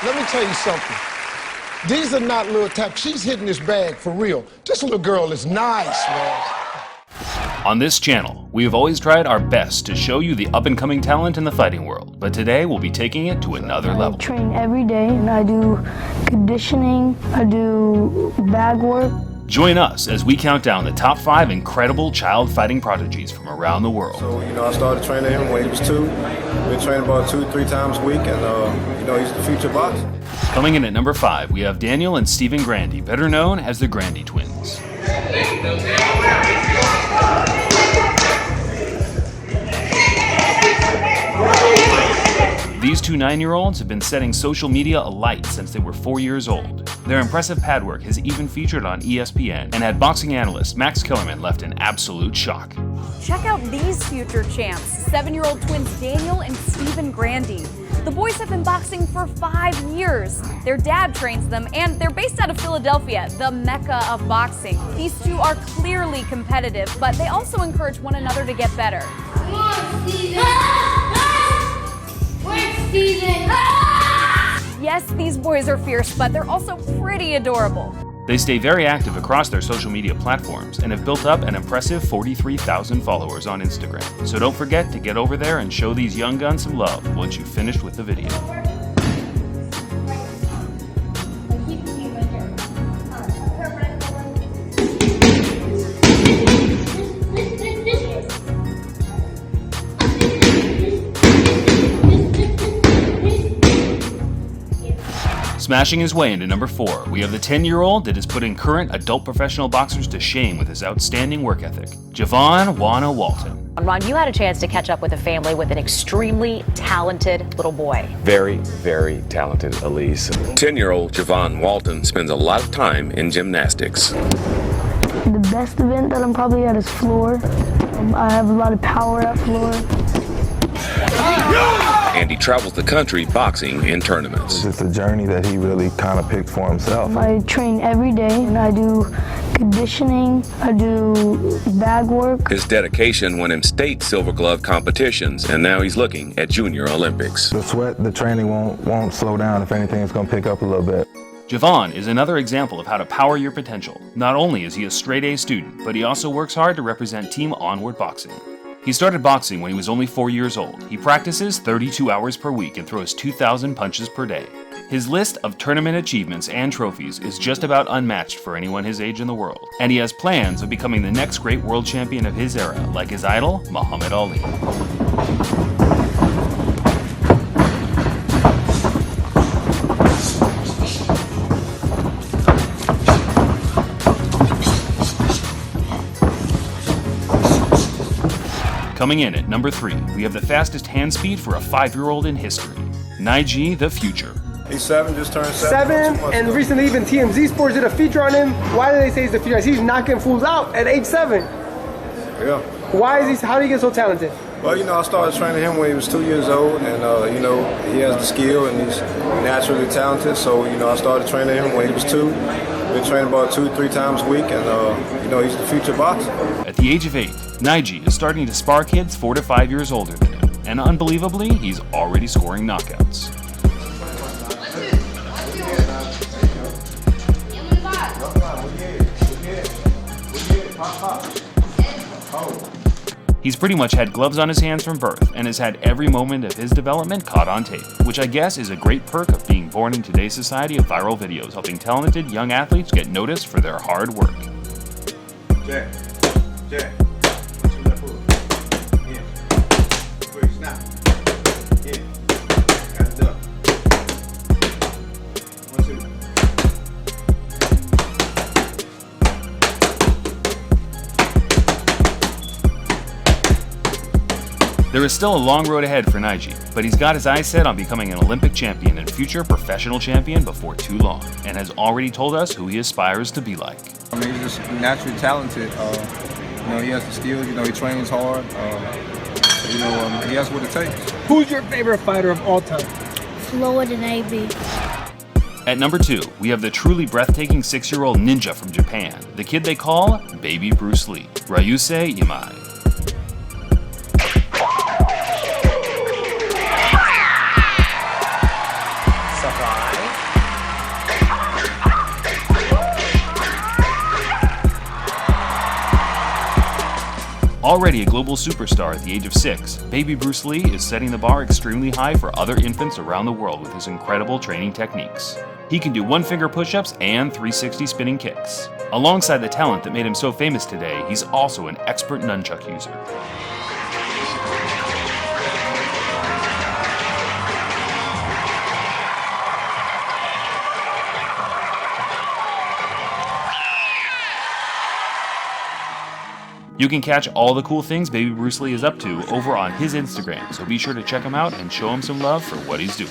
Let me tell you something. These are not little taps. She's hitting this bag for real. This little girl is nice, man. On this channel, we have always tried our best to show you the up-and-coming talent in the fighting world, but today we'll be taking it to another level. I train every day, and I do conditioning, I do bag work. Join us as we count down the top 5 incredible child fighting prodigies from around the world. So, I started training him when he was 2. Been training about 2-3 times a week, and, he's the future boxer. Coming in at number 5, we have Daniel and Stephen Grandy, better known as the Grandy Twins. These two 9-year-olds have been setting social media alight since they were 4 years old. Their impressive pad work has even featured on ESPN and had boxing analyst Max Kellerman left in absolute shock. Check out these future champs, 7-year-old twins Daniel and Stephen Grandy. The boys have been boxing for 5 years. Their dad trains them, and they're based out of Philadelphia, the mecca of boxing. These two are clearly competitive, but they also encourage one another to get better. Come on, Stephen! Where's Stephen? Yes, these boys are fierce, but they're also pretty adorable. They stay very active across their social media platforms and have built up an impressive 43,000 followers on Instagram. So don't forget to get over there and show these young guns some love once you've finished with the video. Smashing his way into number 4, we have the 10-year-old that is putting current adult professional boxers to shame with his outstanding work ethic, Javon "Wana" Walton. Ron, you had a chance to catch up with a family with an extremely talented little boy. Very, very talented, Elise. 10-year-old Javon Walton spends a lot of time in gymnastics. The best event that I'm probably at is floor. I have a lot of power at floor. And he travels the country boxing in tournaments. It's a journey that he really kind of picked for himself. I train every day, and I do conditioning, I do bag work. His dedication won him state silver glove competitions, and now he's looking at Junior Olympics. The sweat, the training won't slow down. If anything, it's going to pick up a little bit. Javon is another example of how to power your potential. Not only is he a straight-A student, but he also works hard to represent Team Onward Boxing. He started boxing when he was only 4 years old. He practices 32 hours per week and throws 2,000 punches per day. His list of tournament achievements and trophies is just about unmatched for anyone his age in the world. And he has plans of becoming the next great world champion of his era, like his idol, Muhammad Ali. Coming in at number 3, we have the fastest hand speed for a 5-year-old in history, Nige the Future. He's 7, just turned 7. And recently even TMZ Sports did a feature on him. Why do they say he's the future? He's knocking fools out at age 7. Yeah. Why is he? How did he get so talented? Well, I started training him when he was 2 years old, and he has the skill and he's naturally talented. So, I started training him when he was 2. Been training about 2-3 times a week, and he's the future boxer. At the age of 8, Nige is starting to spar kids 4 to 5 years older than him, and unbelievably, he's already scoring knockouts. He's pretty much had gloves on his hands from birth and has had every moment of his development caught on tape, which I guess is a great perk of being born in today's society of viral videos, helping talented young athletes get noticed for their hard work. Jack. There is still a long road ahead for Nige, but he's got his eyes set on becoming an Olympic champion and future professional champion before too long, and has already told us who he aspires to be like. He's just naturally talented. He has the skills. He trains hard. He has what it takes. Who's your favorite fighter of all time? Floyd and AB. At number 2, we have the truly breathtaking 6-year-old ninja from Japan, the kid they call Baby Bruce Lee, Ryusei Imai. Already a global superstar at the age of 6, baby Bruce Lee is setting the bar extremely high for other infants around the world with his incredible training techniques. He can do one-finger push-ups and 360 spinning kicks. Alongside the talent that made him so famous today, he's also an expert nunchuck user. You can catch all the cool things baby Bruce Lee is up to over on his Instagram, so be sure to check him out and show him some love for what he's doing.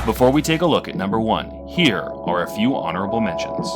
Before we take a look at number 1, here are a few honorable mentions.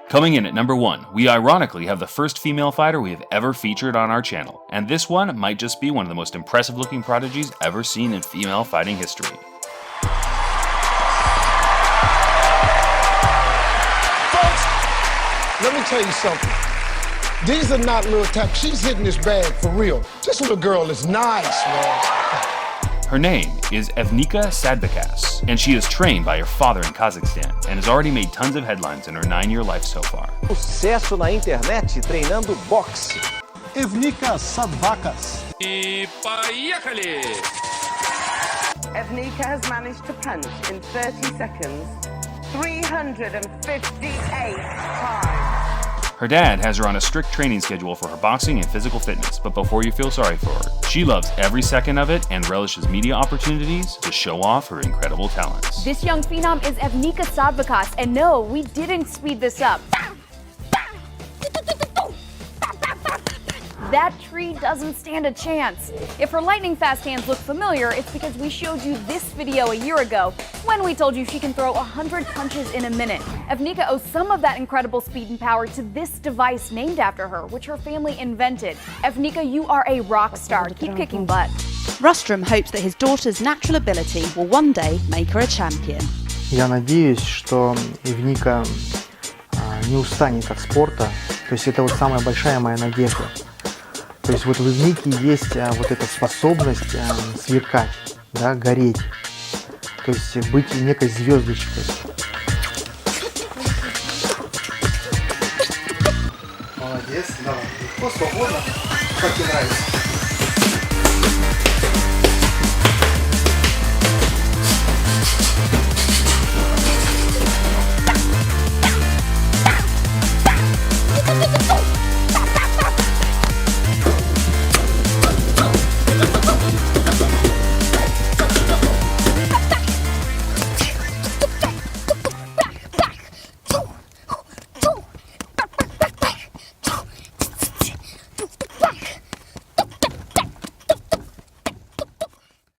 Coming in at number 1, we ironically have the first female fighter we have ever featured on our channel, and this one might just be one of the most impressive looking prodigies ever seen in female fighting history. Folks, let me tell you something. These are not little taps. She's hitting this bag for real. This little girl is nice, man. Her name is Evnika Sadbakas, and she is trained by her father in Kazakhstan and has already made tons of headlines in her 9-year life so far. Sucesso na internet treinando boxe. Evnika Sadbakas. E поехали! Evnika has managed to punch in 30 seconds 358 times. Her dad has her on a strict training schedule for her boxing and physical fitness, but before you feel sorry for her, she loves every second of it and relishes media opportunities to show off her incredible talents. This young phenom is Evnika Sadbakas, and no, we didn't speed this up. That tree doesn't stand a chance. If her lightning-fast hands look familiar, it's because we showed you this video a year ago when we told you she can throw 100 punches in a minute. Evnika owes some of that incredible speed and power to this device named after her, which her family invented. Evnika, you are a rock star. Keep kicking butt. Rustrom hopes that his daughter's natural ability will one day make her a champion. Я надеюсь, что Евника не устанет от спорта. То есть это вот самая большая моя надежда. То есть вот в Евнике есть вот эта способность сверкать, да, гореть. То есть быть некой звездочкой. Молодец, давай. Легко, свободно. Как тебе нравится?